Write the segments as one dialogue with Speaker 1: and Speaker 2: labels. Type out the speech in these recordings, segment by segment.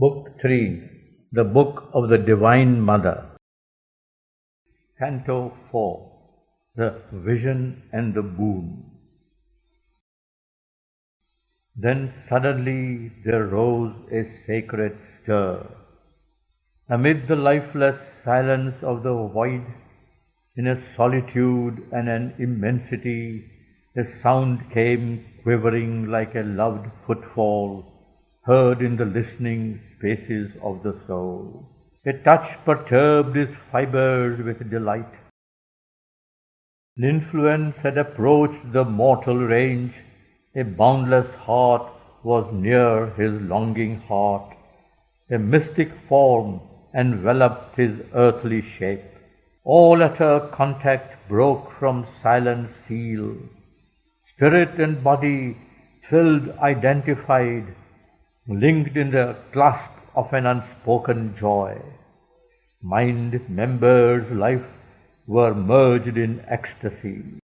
Speaker 1: Book 3, The Book of the Divine Mother. Canto 4, The Vision and the Boon. Then suddenly there rose a sacred stir. Amid the lifeless silence of the void, in a solitude and an immensity, a sound came quivering like a loved footfall, heard in the listening spaces of the soul. A touch perturbed his fibers with delight. An influence had approached the mortal range. A boundless heart was near his longing heart. A mystic form enveloped his earthly shape. All at her contact broke from silent seal. Spirit and body thrilled, identified, linked in the clasp of an unspoken joy. Mind, members, life were merged in ecstasy.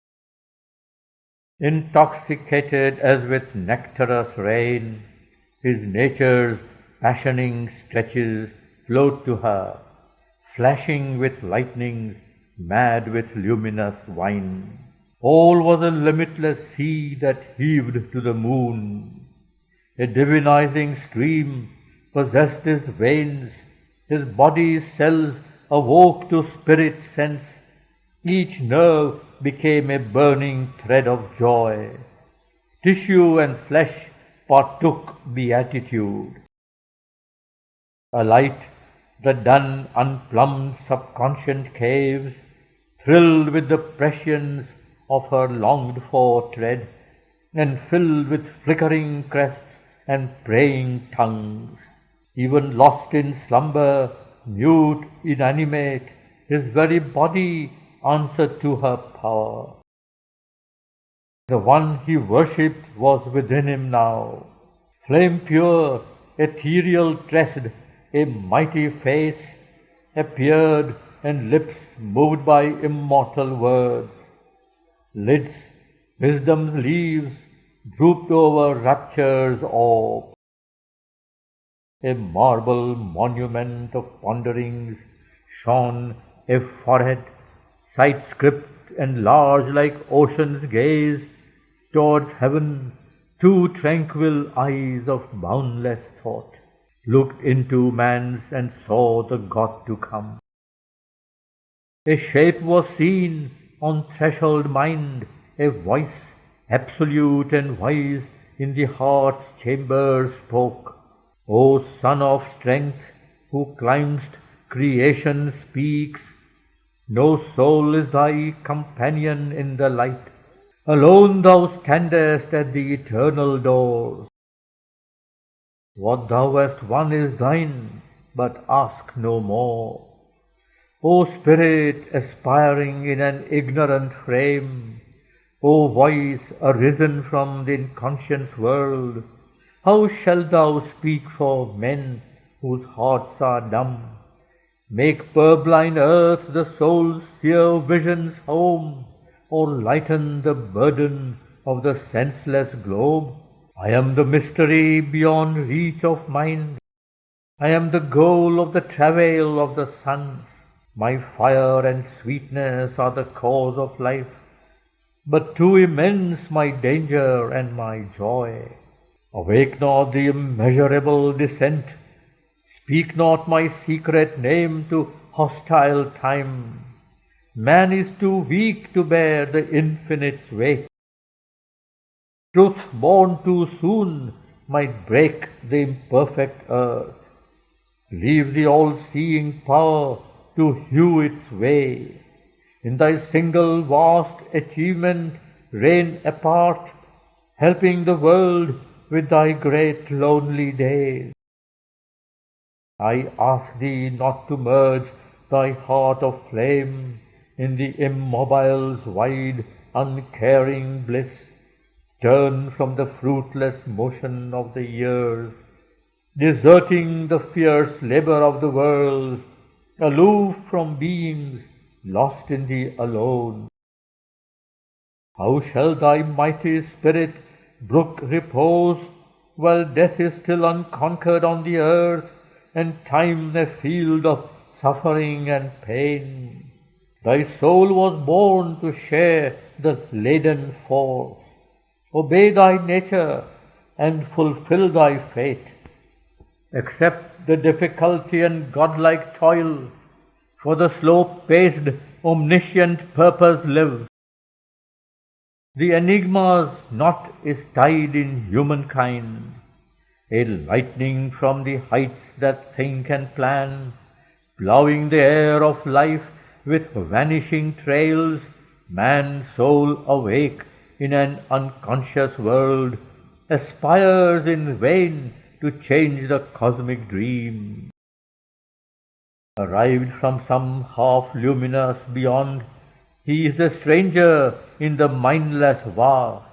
Speaker 1: Intoxicated as with nectarous rain, his nature's passioning stretches flowed to her, flashing with lightnings, mad with luminous wine. All was a limitless sea that heaved to the moon. A divinizing stream possessed his veins, his body's cells awoke to spirit sense. Each nerve became a burning thread of joy. Tissue and flesh partook beatitude. A light that done unplumbed subconscious caves, thrilled with the prescience of her longed-for tread, and filled with flickering crests and praying tongues. Even lost in slumber, mute, inanimate, his very body answered to her power. The one he worshipped was within him now. Flame pure, ethereal tressed, a mighty face appeared, and lips moved by immortal words. Lids, wisdom's leaves, drooped over rapture's orb. A marble monument of ponderings shone a forehead, sight script and large like ocean's gaze towards heaven. Two tranquil eyes of boundless thought looked into man's and saw the God to come. A shape was seen on threshold mind, a voice absolute and wise in the heart's chamber spoke. O Son of Strength, who climb'st creation's peaks, no soul is thy companion in the light. Alone thou standest at the eternal doors. What thou hast won is thine, but ask no more. O Spirit aspiring in an ignorant frame, O voice arisen from the inconscious world, how shalt thou speak for men whose hearts are dumb? Make purblind earth the soul's seer vision's home, or lighten the burden of the senseless globe? I am the mystery beyond reach of mind. I am the goal of the travail of the suns. My fire and sweetness are the cause of life, but too immense my danger and my joy. Awake not the immeasurable descent. Speak not my secret name to hostile time. Man is too weak to bear the infinite's weight. Truth born too soon might break the imperfect earth. Leave the all-seeing power to hew its way. In thy single vast achievement reign apart, helping the world with thy great lonely days. I ask thee not to merge thy heart of flame in the immobile's wide, uncaring bliss. Turn from the fruitless motion of the years, deserting the fierce labor of the world, aloof from beings lost in the alone. How shall thy mighty spirit brook repose while death is still unconquered on the earth, and time a field of suffering and pain. Thy soul was born to share the laden force. Obey thy nature and fulfill thy fate. Accept the difficulty and godlike toil, for the slow-paced, omniscient purpose lives. The enigma's knot is tied in humankind, a lightning from the heights that think and plan, ploughing the air of life with vanishing trails, man's soul awake in an unconscious world, aspires in vain to change the cosmic dream. Arrived from some half-luminous beyond, he is a stranger in the mindless vast,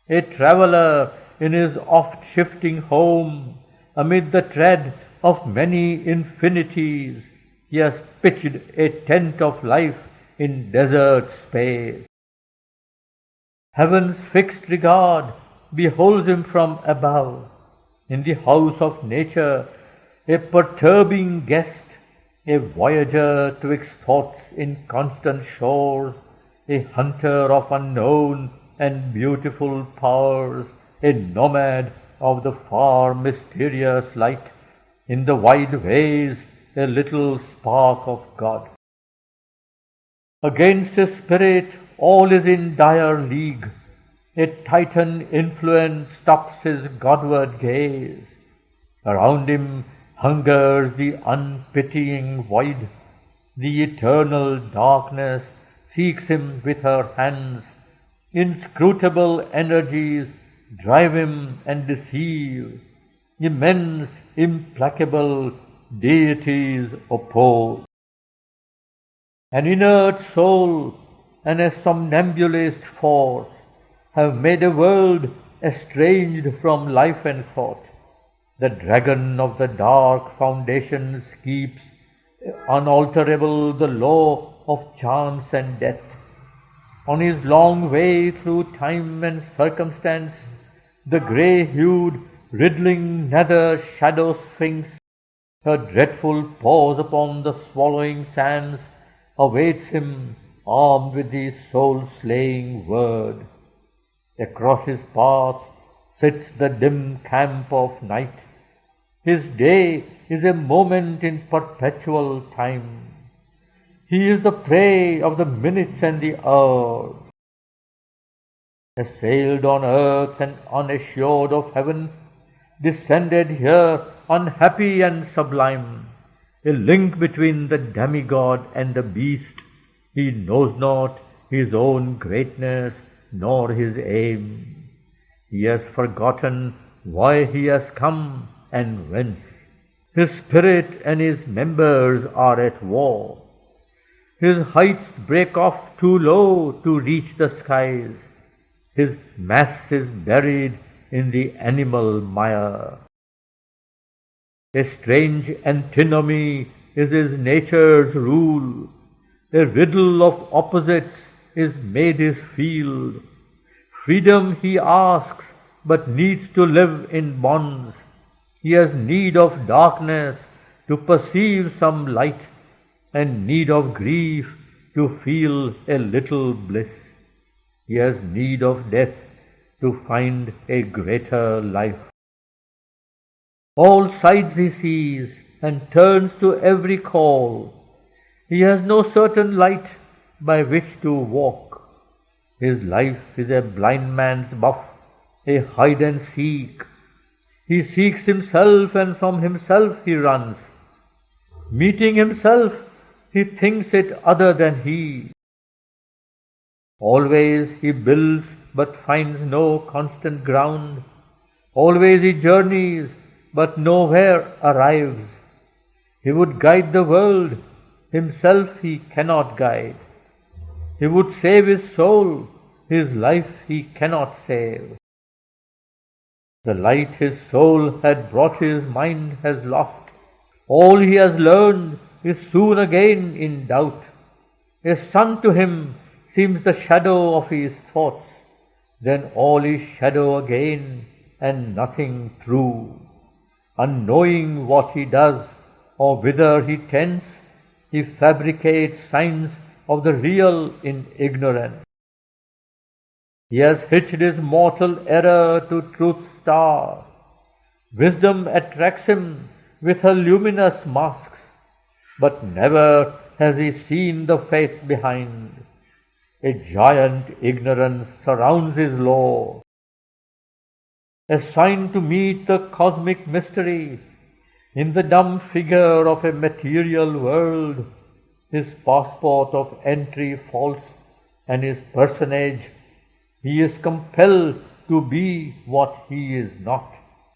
Speaker 1: a traveller in his oft-shifting home. Amid the tread of many infinities, he has pitched a tent of life in desert space. Heaven's fixed regard beholds him from above, in the house of nature, a perturbing guest, a voyager twixt thoughts in constant shores, a hunter of unknown and beautiful powers, a nomad of the far mysterious light, in the wide ways a little spark of God. Against his spirit all is in dire league, a titan influence stops his Godward gaze. Around him hungers the unpitying void. The eternal darkness seeks him with her hands. Inscrutable energies drive him and deceive. Immense, implacable deities oppose. An inert soul and a somnambulist force have made a world estranged from life and thought. The dragon of the dark foundations keeps unalterable the law of chance and death. On his long way through time and circumstance, the grey-hued, riddling nether shadow sphinx, her dreadful pause upon the swallowing sands, awaits him armed with the soul-slaying word. Across his path sits the dim camp of night. His day is a moment in perpetual time. He is the prey of the minutes and the hours. Assailed on earth and unassured of heaven, descended here unhappy and sublime, a link between the demigod and the beast. He knows not his own greatness nor his aim. He has forgotten why he has come and whence. His spirit and his members are at war. His heights break off too low to reach the skies. His mass is buried in the animal mire. A strange antinomy is his nature's rule. A riddle of opposites is made his field. Freedom he asks, but needs to live in bonds. He has need of darkness to perceive some light, and need of grief to feel a little bliss. He has need of death to find a greater life. All sides he sees and turns to every call. He has no certain light by which to walk. His life is a blind man's buff, a hide and seek. He seeks himself and from himself he runs. Meeting himself, he thinks it other than he. Always he builds but finds no constant ground. Always he journeys but nowhere arrives. He would guide the world, himself he cannot guide. He would save his soul, his life he cannot save. The light his soul had brought his mind has lost. All he has learned is soon again in doubt. A sun to him seems the shadow of his thoughts, then all is shadow again and nothing true. Unknowing what he does or whither he tends, he fabricates signs of the real in ignorance. He has hitched his mortal error to truth's star. Wisdom attracts him with her luminous masks, but never has he seen the face behind. A giant ignorance surrounds his law. Assigned to meet the cosmic mystery in the dumb figure of a material world, his passport of entry false and his personage, he is compelled to be what he is not.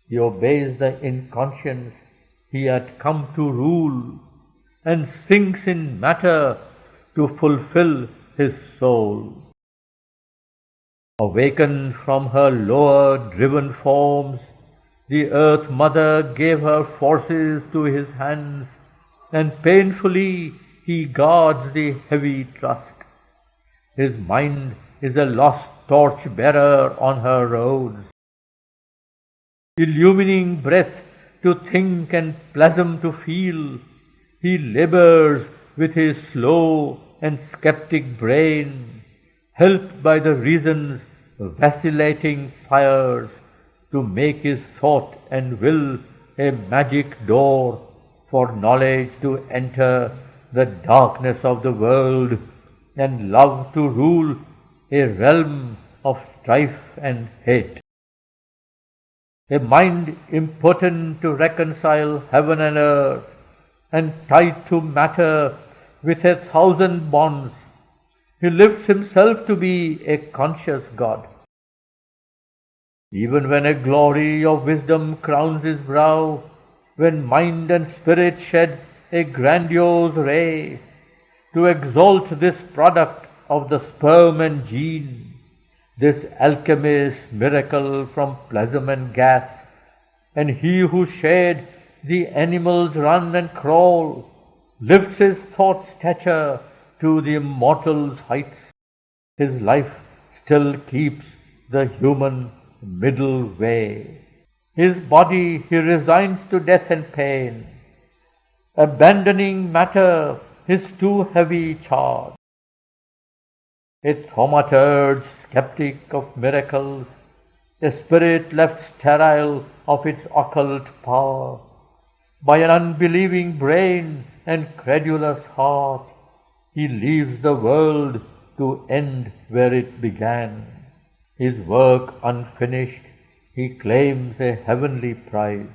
Speaker 1: He obeys the inconscience he had come to rule and sinks in matter to fulfill his soul. Awakened from her lower driven forms, the earth mother gave her forces to his hands, and painfully he guards the heavy trust. His mind is a lost torch bearer on her roads, illumining breath to think and plasm to feel. He labors with his slow and skeptic brain, helped by the reason's vacillating fires, to make his thought and will a magic door for knowledge to enter the darkness of the world, and love to rule a realm of strife and hate. A mind impotent to reconcile heaven and earth, and tied to matter with 1,000 bonds, he lifts himself to be a conscious God. Even when a glory of wisdom crowns his brow, when mind and spirit shed a grandiose ray, to exalt this product of the sperm and gene, this alchemist's miracle from plasm and gas, and he who shared the animals run and crawl, lifts his thought stature to the immortal's heights. His life still keeps the human middle way. His body he resigns to death and pain, abandoning matter his too heavy charge. A thaumaturge skeptic of miracles, a spirit left sterile of its occult power, by an unbelieving brain and credulous heart, he leaves the world to end where it began. His work unfinished, he claims a heavenly prize.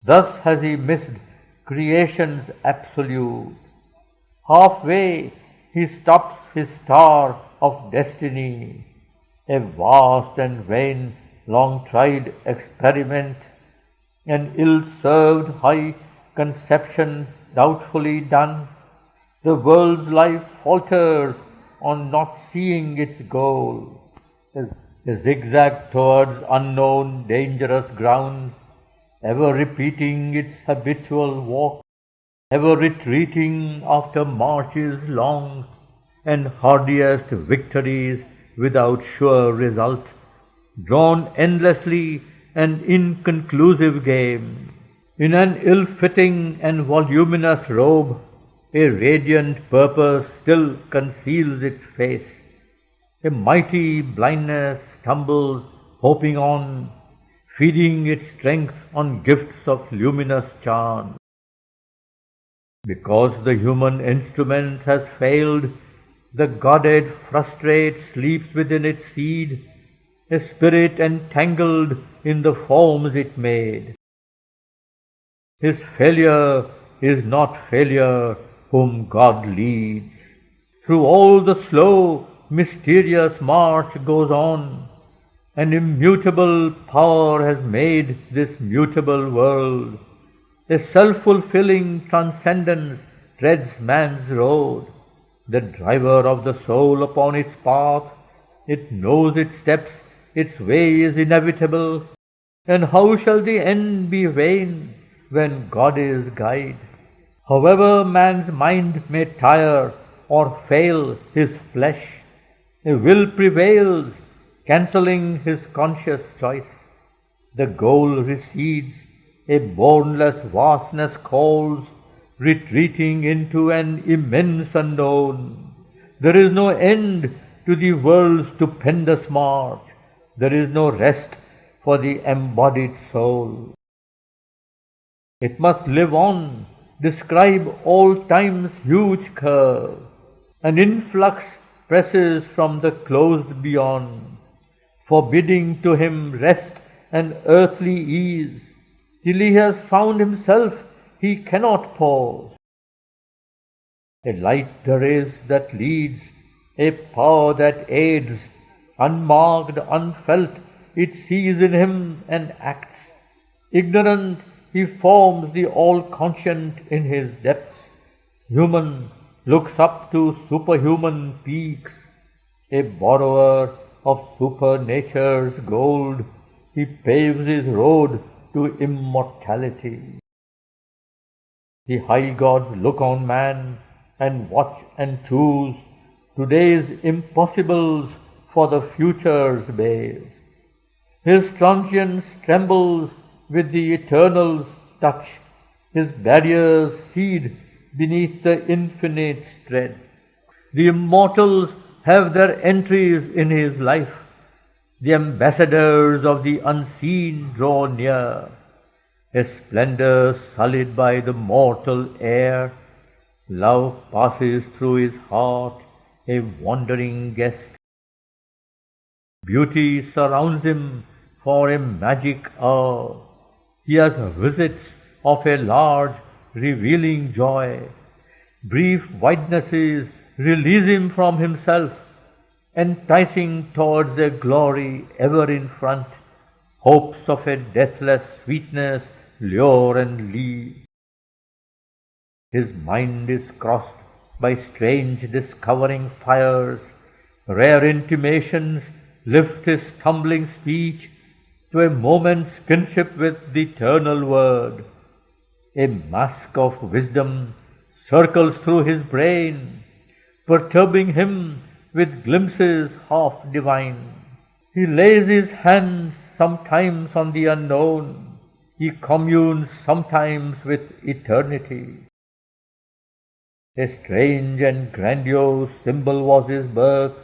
Speaker 1: Thus has he missed creation's absolute. Halfway he stops his star of destiny, a vast and vain, long-tried experiment, an ill-served high conception doubtfully done. The world's life falters on not seeing its goal, a zigzag towards unknown dangerous ground, ever repeating its habitual walk, ever retreating after marches long, and hardiest victories without sure result, drawn endlessly an inconclusive game. In an ill-fitting and voluminous robe, a radiant purpose still conceals its face. A mighty blindness stumbles, hoping on, feeding its strength on gifts of luminous charm. Because the human instrument has failed, the Godhead frustrate sleeps within its seed, a spirit entangled in the forms it made. His failure is not failure whom God leads. Through all the slow, mysterious march goes on. An immutable power has made this mutable world. A self-fulfilling transcendence treads man's road. The driver of the soul upon its path, it knows its steps, its way is inevitable. And how shall the end be vain when God is guide? However man's mind may tire or fail his flesh, a will prevails, cancelling his conscious choice. The goal recedes, a boundless vastness calls, retreating into an immense unknown. There is no end to the world's stupendous march. There is no rest for the embodied soul. It must live on, describe all time's huge curve. An influx presses from the closed beyond, forbidding to him rest and earthly ease. Till he has found himself, he cannot pause. A light there is that leads, a power that aids, unmarked, unfelt, it sees in him and acts. Ignorant, he forms the all-conscient in his depths. Human, looks up to superhuman peaks. A borrower of supernature's gold, he paves his road to immortality. The high gods look on man and watch and choose today's impossibles for the future's base. His transience trembles with the eternal's touch. His barriers cede beneath the infinite's tread. The immortals have their entries in his life. The ambassadors of the unseen draw near. A splendor sullied by the mortal air, love passes through his heart, a wandering guest. Beauty surrounds him for a magic hour. He has visits of a large, revealing joy. Brief widenesses release him from himself, enticing towards a glory ever in front. Hopes of a deathless sweetness lure and lead. His mind is crossed by strange discovering fires. Rare intimations lift his stumbling speech to a moment's kinship with the eternal word. A mask of wisdom circles through his brain, perturbing him with glimpses half divine. He lays his hands sometimes on the unknown. He communes sometimes with eternity. A strange and grandiose symbol was his birth,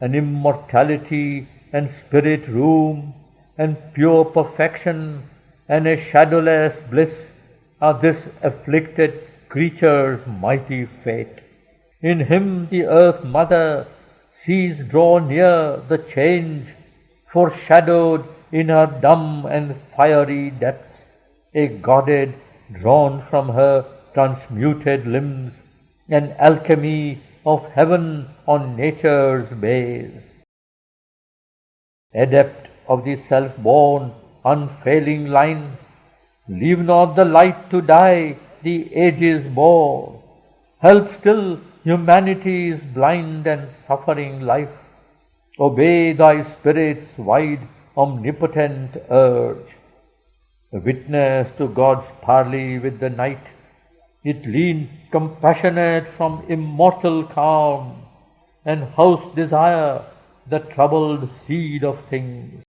Speaker 1: an immortality and spirit room, and pure perfection, and a shadowless bliss are this afflicted creature's mighty fate. In him the earth mother sees draw near the change, foreshadowed in her dumb and fiery depths, a goddess drawn from her transmuted limbs, an alchemy of heaven on nature's base. Adept of the self-born, unfailing line, leave not the light to die the ages bore. Help still humanity's blind and suffering life. Obey thy spirit's wide, omnipotent urge. A witness to God's parley with the night, it leans compassionate from immortal calm, and house desire, the troubled seed of things.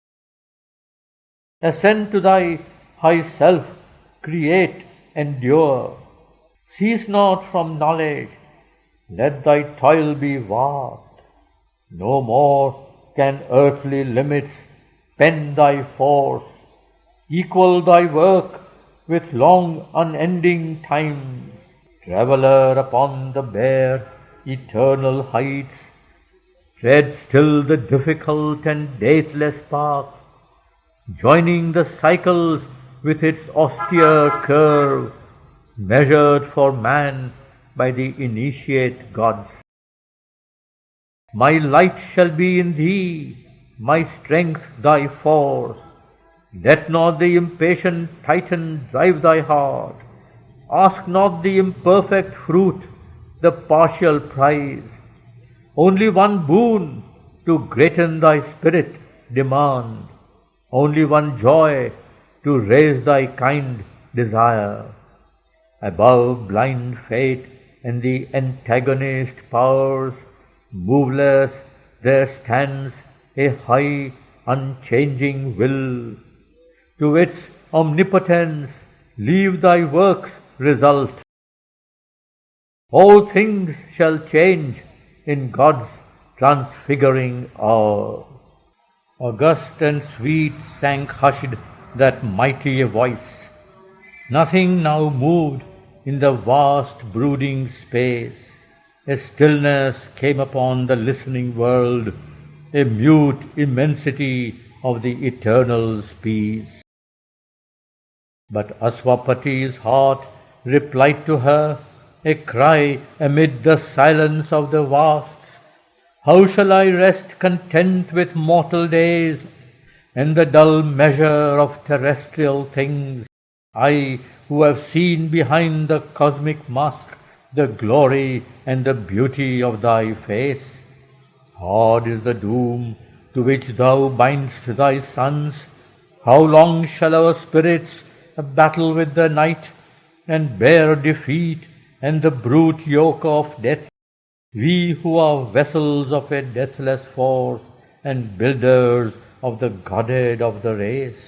Speaker 1: Ascend to thy high self, create, endure. Cease not from knowledge, let thy toil be vast. No more can earthly limits pen thy force. Equal thy work with long unending time. Traveller upon the bare eternal heights, tread still the difficult and deathless path, joining the cycles with its austere curve, measured for man by the initiate gods. My light shall be in thee, my strength thy force. Let not the impatient Titan drive thy heart. Ask not the imperfect fruit, the partial prize. Only one boon to greaten thy spirit demand. Only one joy to raise thy kind desire. Above blind fate and the antagonist powers, moveless there stands a high, unchanging will. to its omnipotence, leave thy works result. All things shall change in God's transfiguring hour. August and sweet sank hushed that mighty voice. Nothing now moved in the vast brooding space. A stillness came upon the listening world, a mute immensity of the Eternal's peace. But Aswapati's heart replied to her, a cry amid the silence of the vasts. How shall I rest content with mortal days and the dull measure of terrestrial things? I, who have seen behind the cosmic mask the glory and the beauty of thy face. Hard is the doom to which thou bind'st thy sons. How long shall our spirits battle with the night and bear defeat and the brute yoke of death? We who are vessels of a deathless force and builders of the Godhead of the race.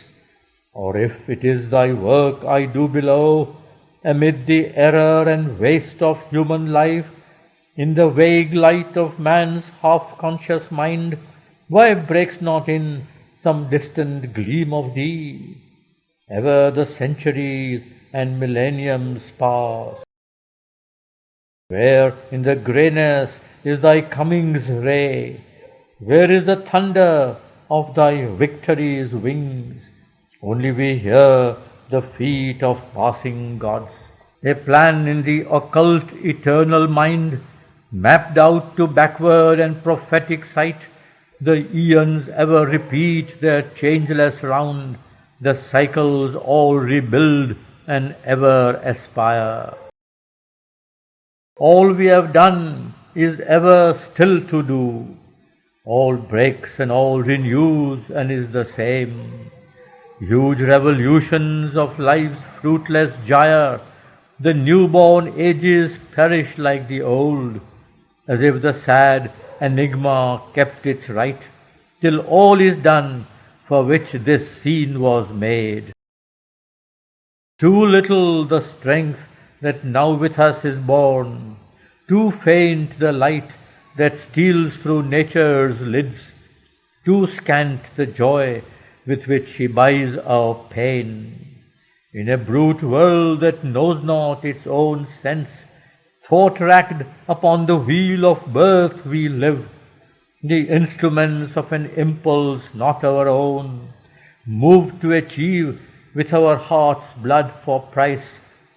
Speaker 1: Or if it is thy work I do below, amid the error and waste of human life, in the vague light of man's half-conscious mind, why breaks not in some distant gleam of thee? Ever the centuries and millenniums pass. Where in the greyness is thy coming's ray? Where is the thunder of thy victory's wings? Only we hear the feet of passing gods. A plan in the occult eternal mind, mapped out to backward and prophetic sight. The eons ever repeat their changeless round. The cycles all rebuild and ever aspire. All we have done is ever still to do. All breaks and all renews and is the same. Huge revolutions of life's fruitless gyre, the newborn ages perish like the old, as if the sad enigma kept its right, till all is done for which this scene was made. Too little the strength that now with us is born, too faint the light that steals through nature's lids, too scant the joy with which she buys our pain. In a brute world that knows not its own sense, thwart-racked upon the wheel of birth we live, the instruments of an impulse not our own, moved to achieve with our heart's blood for price,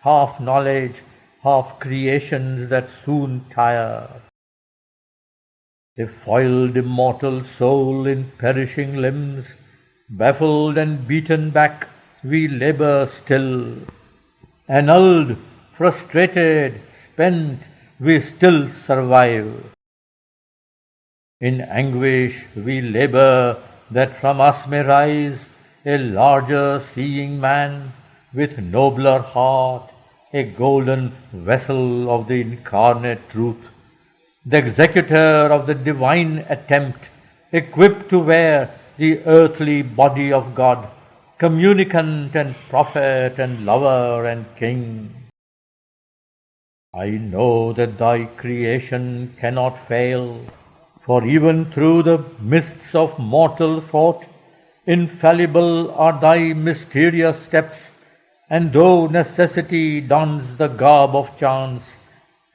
Speaker 1: half knowledge, half creations that soon tire. A foiled immortal soul in perishing limbs, baffled and beaten back, we labor still. Annulled, frustrated, spent, we still survive. In anguish we labor that from us may rise a larger seeing man with nobler heart, a golden vessel of the incarnate truth, the executor of the divine attempt, equipped to wear the earthly body of God, communicant and prophet and lover and king. I know that thy creation cannot fail, for even through the mists of mortal thought, infallible are thy mysterious steps, and though necessity dons the garb of chance,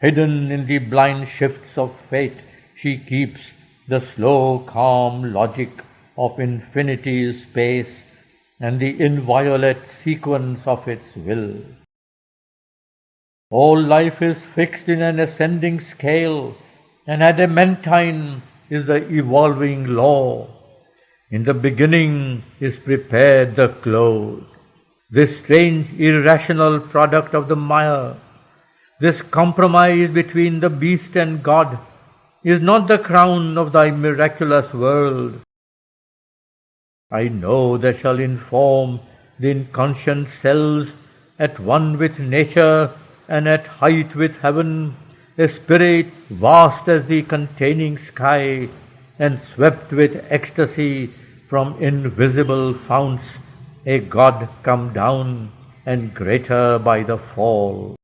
Speaker 1: hidden in the blind shifts of fate, she keeps the slow, calm logic of infinity's space and the inviolate sequence of its will. All life is fixed in an ascending scale, and adamantine is the evolving law. In the beginning is prepared the close. This strange irrational product of the mire, this compromise between the beast and God, is not the crown of thy miraculous world. I know they shall inform the inconscient cells at one with nature and at height with heaven, a spirit vast as the containing sky and swept with ecstasy from invisible founts, a god come down, and greater by the fall.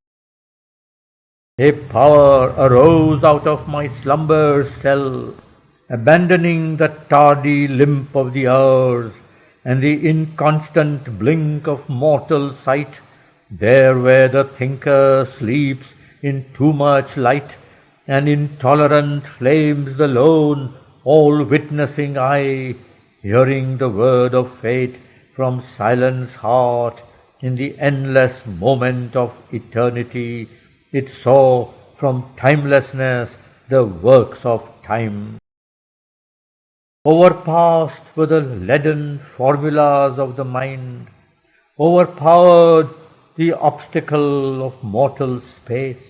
Speaker 1: A power arose out of my slumber's cell, abandoning the tardy limp of the hours, and the inconstant blink of mortal sight, there where the thinker sleeps in too much light, and intolerant flames the lone, all-witnessing eye, hearing the word of fate from silence heart, in the endless moment of eternity, it saw from timelessness the works of time. Overpast were the leaden formulas of the mind, overpowered the obstacle of mortal space.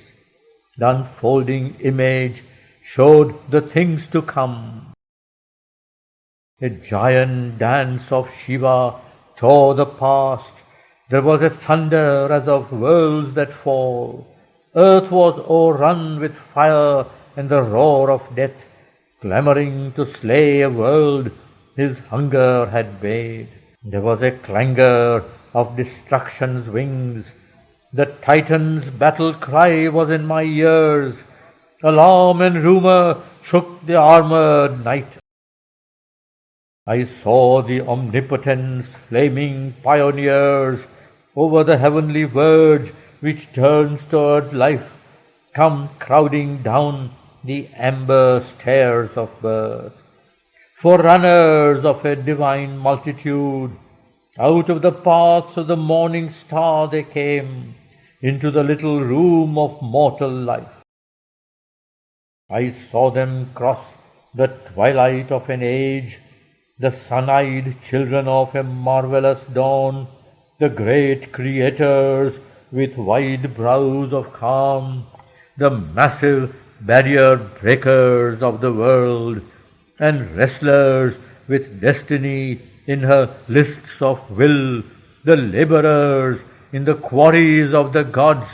Speaker 1: The unfolding image showed the things to come. A giant dance of Shiva tore the past. There was a thunder as of worlds that fall. Earth was o'errun with fire and the roar of death, clamoring to slay a world his hunger had bade. There was a clangor of destruction's wings. The Titan's battle cry was in my ears. Alarm and rumor shook the armored night. I saw the omnipotence flaming pioneers over the heavenly verge which turns towards life, come crowding down the amber stairs of birth. Forerunners of a divine multitude, out of the paths of the morning star they came, into the little room of mortal life. I saw them cross the twilight of an age, the sun-eyed children of a marvelous dawn, the great creators with wide brows of calm, the massive barrier breakers of the world, and wrestlers with destiny in her lists of will, the laborers in the quarries of the gods,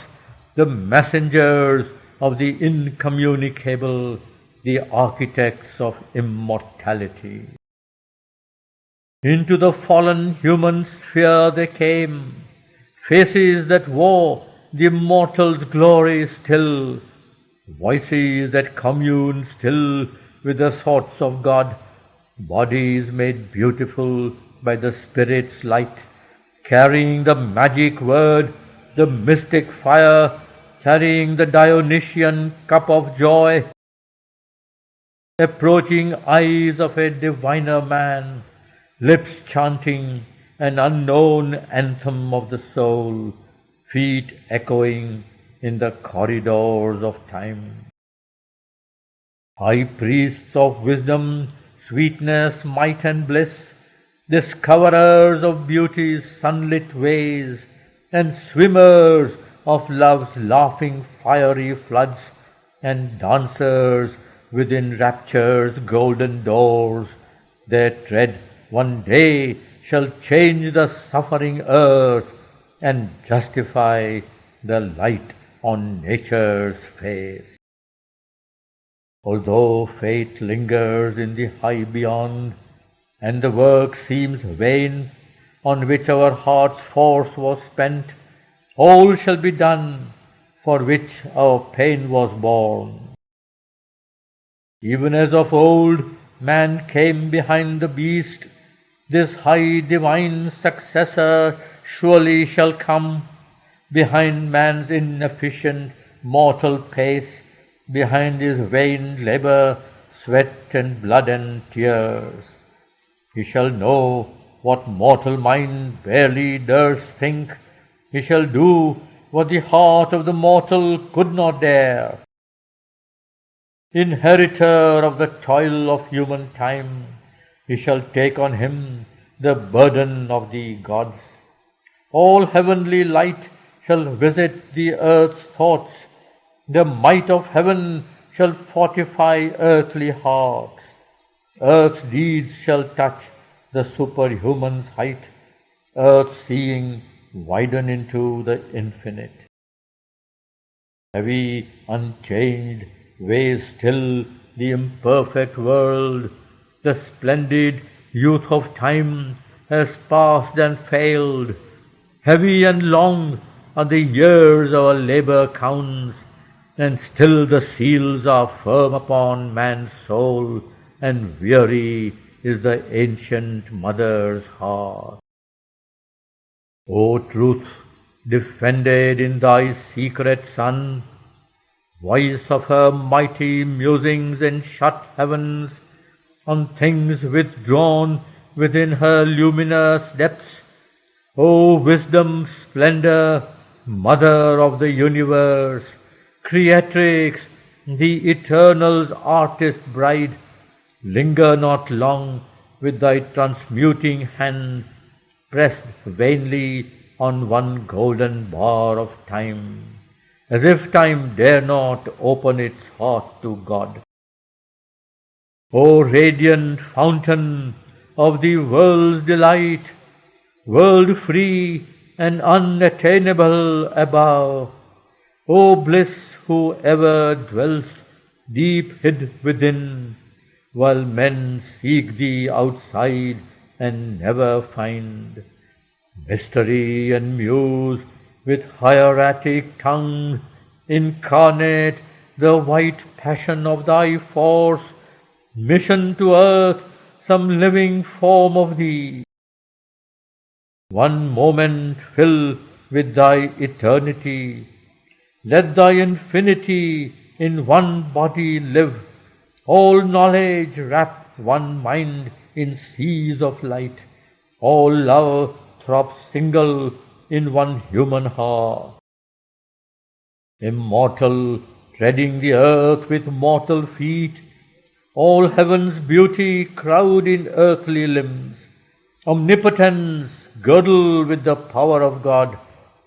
Speaker 1: the messengers of the incommunicable, the architects of immortality. Into the fallen human sphere they came, faces that wore the immortal's glory still, voices that commune still with the thoughts of God, bodies made beautiful by the Spirit's light, carrying the magic word, the mystic fire, carrying the Dionysian cup of joy, approaching eyes of a diviner man, lips chanting an unknown anthem of the soul, feet echoing in the corridors of time. High priests of wisdom, sweetness, might and bliss, discoverers of beauty's sunlit ways, and swimmers of love's laughing fiery floods, and dancers within rapture's golden doors, their tread one day shall change the suffering earth and justify the light on nature's face. Although fate lingers in the high beyond, and the work seems vain on which our heart's force was spent, all shall be done for which our pain was borne. Even as of old man came behind the beast, this high divine successor surely shall come behind man's inefficient mortal pace, behind his vain labor, sweat and blood and tears. He shall know what mortal mind barely durst think. He shall do what the heart of the mortal could not dare. Inheritor of the toil of human time, he shall take on him the burden of the gods. All heavenly light shall visit the earth's thoughts. The might of heaven shall fortify earthly hearts. Earth's deeds shall touch the superhuman's height. Earth's seeing widen into the infinite. Heavy, unchanged, weighs still the imperfect world. The splendid youth of time has passed and failed. Heavy and long are the years our labor counts, and still the seals are firm upon man's soul, and weary is the ancient mother's heart. O truth, defended in thy secret Son, voice of her mighty musings in shut heavens, on things withdrawn within her luminous depths, O wisdom, splendor, mother of the universe, creatrix, the eternal's artist bride, linger not long with thy transmuting hand pressed vainly on one golden bar of time, as if time dare not open its heart to God. O radiant fountain of the world's delight, world free and unattainable above, O bliss who ever dwellst deep hid within, while men seek thee outside and never find. Mystery and muse with hieratic tongue incarnate the white passion of thy force, mission to earth some living form of thee. One moment fill with thy eternity, let thy infinity in one body live, all knowledge wrap one mind in seas of light, all love throb single in one human heart. Immortal, treading the earth with mortal feet, all heaven's beauty crowd in earthly limbs, omnipotence girdle with the power of God,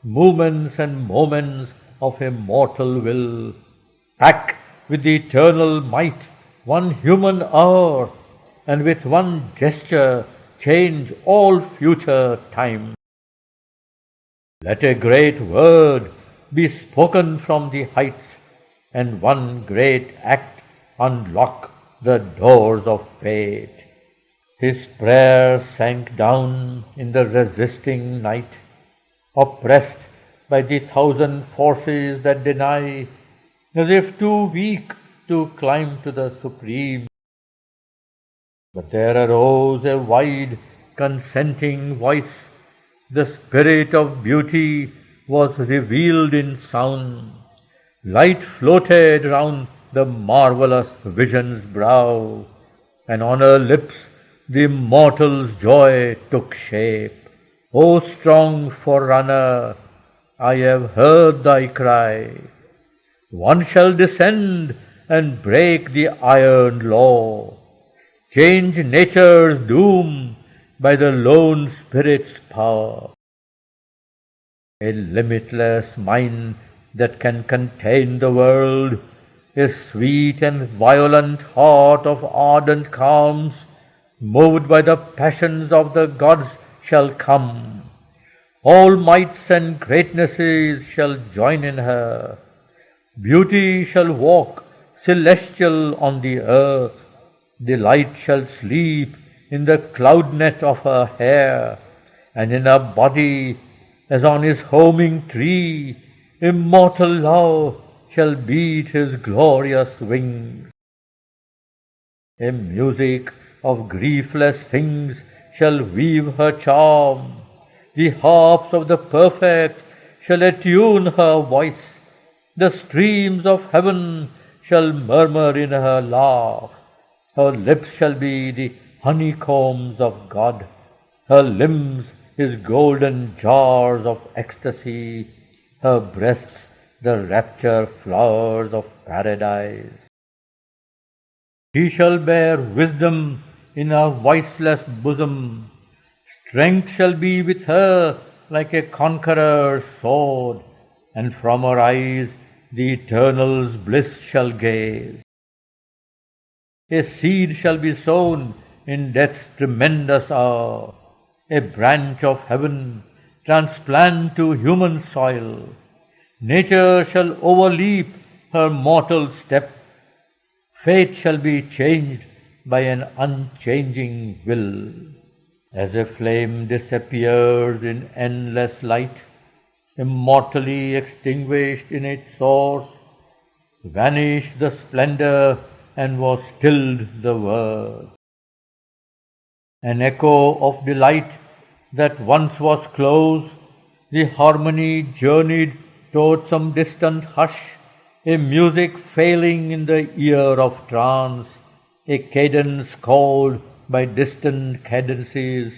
Speaker 1: movements and moments of immortal will, pack with the eternal might one human hour, and with one gesture change all future time. Let a great word be spoken from the heights, and one great act unlock the doors of fate. His prayer sank down in the resisting night, oppressed by the thousand forces that deny, as if too weak to climb to the supreme. But there arose a wide, consenting voice. The spirit of beauty was revealed in sound. Light floated round the marvelous vision's brow, and on her lips the immortal's joy took shape. O strong forerunner, I have heard thy cry. One shall descend and break the iron law, change nature's doom by the lone spirit's power. A limitless mind that can contain the world, a sweet and violent heart of ardent calms, moved by the passions of the gods shall come. All mights and greatnesses shall join in her. Beauty shall walk celestial on the earth. Delight shall sleep in the cloudnet of her hair, and in her body, as on his homing tree, immortal love shall beat his glorious wings. A music of griefless things shall weave her charm. The harps of the perfect shall attune her voice. The streams of heaven shall murmur in her laugh. Her lips shall be the honeycombs of God, her limbs his golden jars of ecstasy, her breasts the rapture flowers of paradise. She shall bear wisdom in her voiceless bosom. Strength shall be with her like a conqueror's sword, and from her eyes the eternal's bliss shall gaze. A seed shall be sown in death's tremendous hour, a branch of heaven transplant to human soil. Nature shall overleap her mortal step. Fate shall be changed by an unchanging will. As a flame disappears in endless light, immortally extinguished in its source, vanished the splendor and was stilled the word. An echo of delight that once was close, the harmony journeyed toward some distant hush, a music failing in the ear of trance, a cadence called by distant cadences,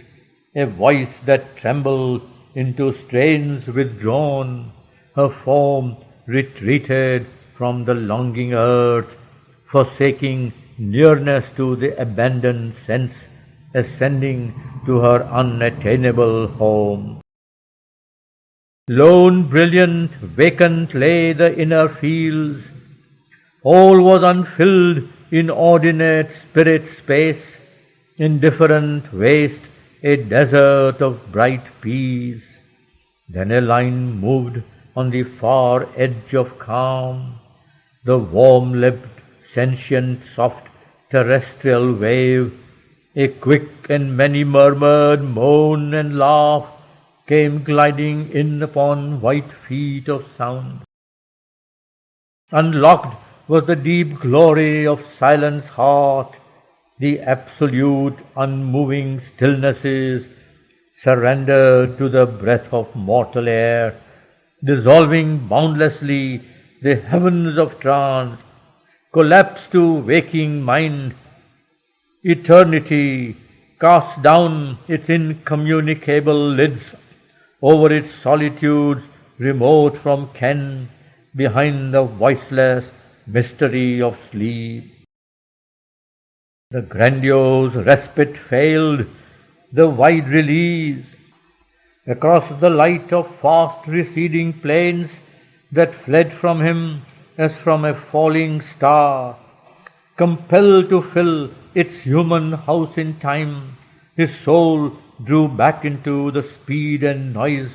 Speaker 1: a voice that trembled into strains withdrawn, her form retreated from the longing earth, forsaking nearness to the abandoned sense, ascending to her unattainable home. Lone, brilliant, vacant lay the inner fields. All was unfilled, inordinate spirit space, indifferent waste, a desert of bright peace. Then a line moved on the far edge of calm, the warm-lipped, sentient, soft, terrestrial wave, a quick and many-murmured moan and laugh came gliding in upon white feet of sound. Unlocked was the deep glory of silence heart, the absolute unmoving stillnesses surrendered to the breath of mortal air, dissolving boundlessly the heavens of trance, collapsed to waking mind. Eternity cast down its incommunicable lids over its solitudes remote from ken, behind the voiceless mystery of sleep. The grandiose respite failed, the wide release. Across the light of fast receding plains that fled from him as from a falling star, compelled to fill its human house in time, his soul drew back into the speed and noise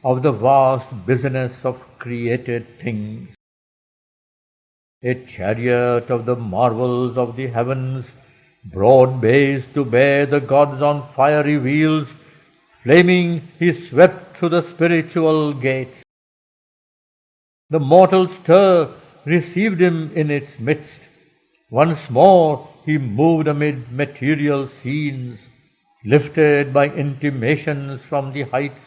Speaker 1: of the vast business of created things. A chariot of the marvels of the heavens, broad bays to bear the gods on fiery wheels, flaming he swept through the spiritual gates. The mortal stir received him in its midst. Once more he moved amid material scenes, lifted by intimations from the heights,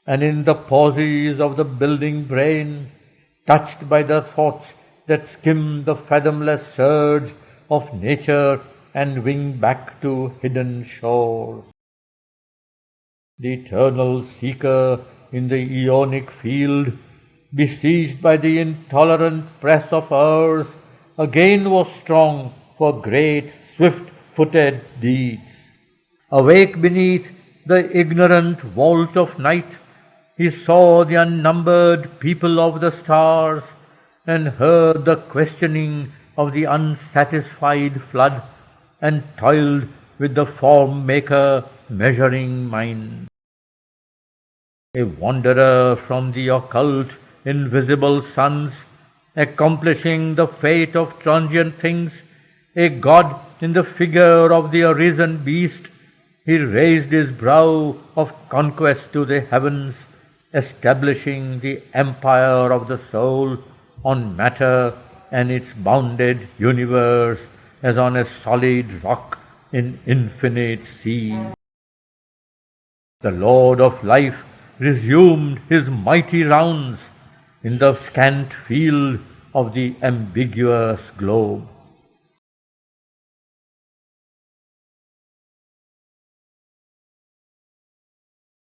Speaker 1: and in the pauses of the building brain, touched by the thoughts that skim the fathomless surge of nature and wing back to hidden shores. The eternal seeker in the aeonic field, besieged by the intolerant press of earth, again was strong for great, swift-footed deeds. Awake beneath the ignorant vault of night, he saw the unnumbered people of the stars and heard the questioning of the unsatisfied flood, and toiled with the form maker measuring mind. A wanderer from the occult, invisible suns, accomplishing the fate of transient things, a god in the figure of the arisen beast, he raised his brow of conquest to the heavens, establishing the empire of the soul on matter and its bounded universe as on a solid rock in infinite sea. The Lord of life resumed his mighty rounds in the scant field of the ambiguous globe.